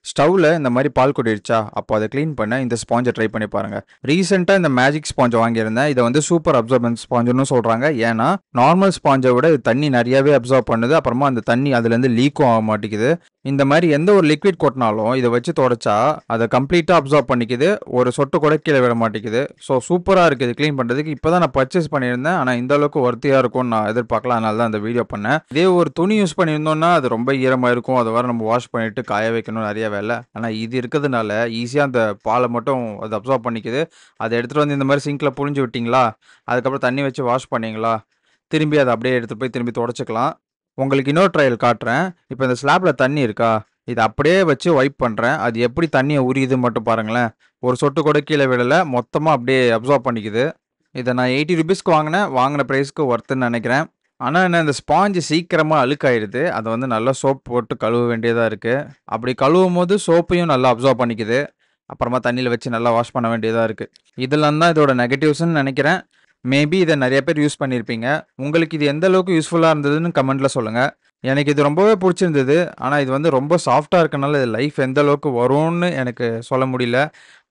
ஸ்டவ்ல இந்த மாரி பால் கொட்டிடுச்சா, அப்போ அத கிளீன் பண்ண இந்த ஸ்பாஞ்ச ட்ரை பண்ணி பாருங்க. ரீசென்ட்டா இந்த மேஜிக் ஸ்பாஞ்ச் வாங்கியிருந்தேன். இத வந்து சூப்பர் அப்சார்பன்ஸ் ஸ்பாஞ்சுன்னு சொல்றாங்க. ஏன்னா, நார்மல் ஸ்பாஞ்ச விட இது தண்ணி நெறையாவே அப்சார்ப் பண்ணுது. அப்புறமா அந்த தண்ணி அதுலேருந்து லீக்கும் ஆக மாட்டேங்குது. இந்த மாரி எந்த ஒரு லிக்விட் கொட்னாலும் இத வச்சு தொடச்சா, அத கம்ப்ளீட்டா அப்சார்ப் பண்ணிக்குது. ஒரு சொட்டு கூட கீழ விழ மாட்டேங்குது. ஸோ சூப்பரா இருக்கு இது கிளீன் பண்றதுக்கு. இப்ப தான் நான் பர்ச்சேஸ் பண்ணியிருந்தேன். ஆனா இந்த அளவுக்கு ஒர்த்தியா இருக்கும்னு நான் எதிர்பார்க்கல. அதனால தான் இந்த வீடியோ பண்ணேன். இதே ஒரு துணி யூஸ் பண்ணியிருந்தோம்னா, அது ரொம்ப ஈரமா இருக்கும். அத வேற நம்ம வாஷ் பண்ணிட்டு காய வைக்கணும் நெறைய வேல. ஆனா இது இருக்கிறதுனால ஈஸியா அந்த பால மட்டும் அது அப்சார்ப் பண்ணிக்குது. அத எடுத்துட்டு வந்து இந்த மாரி சிங்க்ல புழிஞ்சு விட்டீங்களா, அதுக்கப்புறம் தண்ணி வச்சு வாஷ் பண்ணீங்களா, திரும்பி அத அப்படியே எடுத்துட்டு போய் திரும்பி தொடச்சுக்கலாம். உங்களுக்கு இன்னொரு ட்ரையல் காட்டுறேன். இப்ப இந்த ஸ்லாப்ல தண்ணி இருக்கா, இத அப்படியே வச்சு வைப் பண்றேன். அது எப்படி தண்ணிய உரியுதுன்னு மட்டும் பாருங்களேன். ஒரு சொட்டு கூட கீழ விழல. மொத்தமா அப்படியே அப்சார்ப் பண்ணிக்குது. இத நான் ₹80க்கு வாங்குனேன். வாங்குன பிரைஸ்க்கு ஒர்த்துன்னு நெனைக்கிறேன். ஆனா என்ன இந்த ஸ்பாஞ்ச் சீக்கிரமா அழுக்காயிருது. அத வந்து நல்லா சோப் போட்டு கழுவ வேண்டியதா இருக்கு. அப்படி கழுவும்போது சோப்பையும் நல்லா அப்சார்ப் பண்ணிக்குது. அப்புறமா தண்ணீல வச்சு நல்லா வாஷ் பண்ண வேண்டியதா இருக்கு. இதெல்லாம் தான் இதோட நெகட்டிவ்ஸ்ன்னு நெனைக்கிறேன். மேபி இத நெறைய பேர் யூஸ் பண்ணியிருப்பீங்க. உங்களுக்கு இது எந்த அளவுக்கு யூஸ்ஃபுல்லா இருந்ததுன்னு கமெண்ட்ல சொல்லுங்க. எனக்கு இது ரொம்பவே புடிச்சிருந்தது. ஆனா இது வந்து ரொம்ப சாஃப்ட்டா இருக்கனால இது லைஃப் எந்த அளவுக்கு வரும்னு எனக்கு சொல்ல முடியல.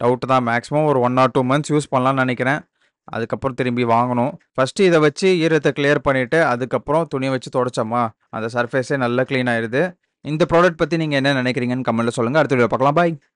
டவுட் தான். மேக்ஸிமம் ஒரு 1 ஆர் 2 மந்த்ஸ் யூஸ் பண்ணலாம்னு நெனைக்கிறேன். அதுக்கப்புறம் திரும்பி வாங்கணும். ஃபர்ஸ்ட்டு இத வச்சு ஈரத்த கிளியர் பண்ணிட்டு, அதுக்கப்புறம் துணிய வச்சு தொடச்சோமா, அந்த சர்ஃபேஸே நல்லா கிளீன் ஆயிருது. இந்த ப்ராடக்ட் பத்தி நீங்க என்ன நெனைக்கிறீங்கன்னு கமெண்ட்ல சொல்லுங்க. அடுத்த வீடியோல பார்க்கலாம். பாய்.